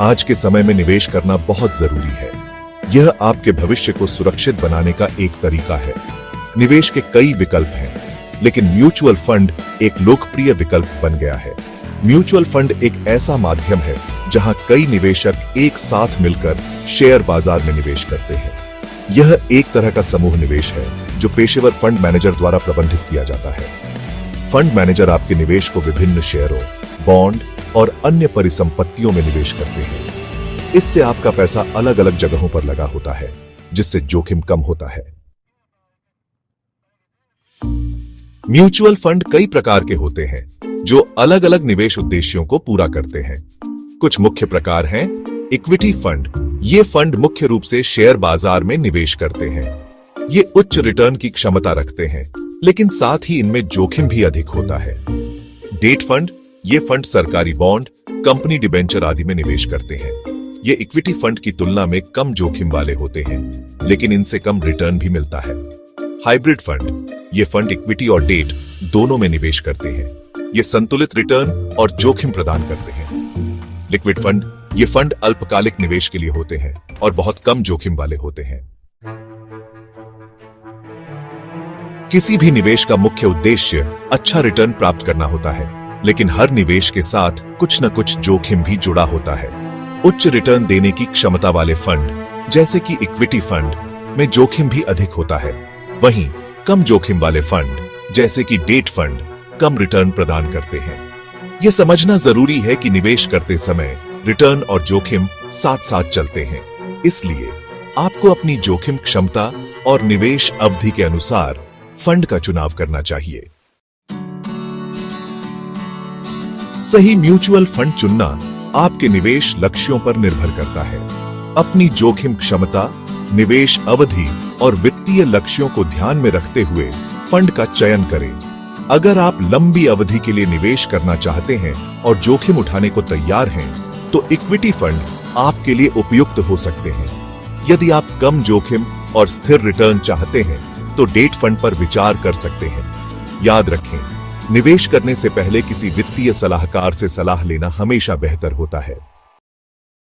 आज के समय में निवेश करना बहुत जरूरी है। यह आपके भविष्य को सुरक्षित बनाने का एक तरीका है। निवेश के कई विकल्प हैं, लेकिन म्यूचुअल फंड एक लोकप्रिय विकल्प बन गया है। म्यूचुअल फंड एक ऐसा माध्यम है जहां कई निवेशक एक साथ मिलकर शेयर बाजार में निवेश करते हैं। यह एक तरह का समूह निवेश है जो पेशेवर फंड मैनेजर द्वारा प्रबंधित किया जाता है। फंड मैनेजर आपके निवेश को विभिन्न शेयरों, बॉन्ड और अन्य परिसंपत्तियों में निवेश करते हैं। इससे आपका पैसा अलग अलग जगहों पर लगा होता है, जिससे जोखिम कम होता है। म्यूचुअल फंड कई प्रकार के होते हैं जो अलग अलग निवेश उद्देश्यों को पूरा करते हैं। कुछ मुख्य प्रकार हैं। इक्विटी फंड, ये फंड मुख्य रूप से शेयर बाजार में निवेश करते हैं। ये उच्च रिटर्न की क्षमता रखते हैं, लेकिन साथ ही इनमें जोखिम भी अधिक होता है। डेट फंड, ये फंड सरकारी बॉन्ड, कंपनी डिबेंचर आदि में निवेश करते हैं। ये इक्विटी फंड की तुलना में कम जोखिम वाले होते हैं, लेकिन इनसे कम रिटर्न भी मिलता है। हाइब्रिड फंड, ये फंड इक्विटी और डेट दोनों में निवेश करते हैं। ये संतुलित रिटर्न और जोखिम प्रदान करते हैं। लिक्विड फंड, ये फंड अल्पकालिक निवेश के लिए होते हैं और बहुत कम जोखिम वाले होते हैं। किसी भी निवेश का मुख्य उद्देश्य अच्छा रिटर्न प्राप्त करना होता है, लेकिन हर निवेश के साथ कुछ न कुछ जोखिम भी जुड़ा होता है। उच्च रिटर्न देने की क्षमता वाले फंड, जैसे कि इक्विटी फंड, में जोखिम भी अधिक होता है। वहीं कम जोखिम वाले फंड, जैसे कि डेट फंड, कम रिटर्न प्रदान करते हैं। यह समझना जरूरी है कि निवेश करते समय रिटर्न और जोखिम साथ साथ चलते हैं। इसलिए आपको अपनी जोखिम क्षमता और निवेश अवधि के अनुसार फंड का चुनाव करना चाहिए। सही म्यूचुअल फंड चुनना आपके निवेश लक्ष्यों पर निर्भर करता है। अपनी जोखिम क्षमता, निवेश अवधि और वित्तीय लक्ष्यों को ध्यान में रखते हुए फंड का चयन करें। अगर आप लंबी अवधि के लिए निवेश करना चाहते हैं और जोखिम उठाने को तैयार हैं, तो इक्विटी फंड आपके लिए उपयुक्त हो सकते हैं। यदि आप कम जोखिम और स्थिर रिटर्न चाहते हैं, तो डेट फंड पर विचार कर सकते हैं। याद रखें, निवेश करने से पहले किसी वित्तीय सलाहकार से सलाह लेना हमेशा बेहतर होता है।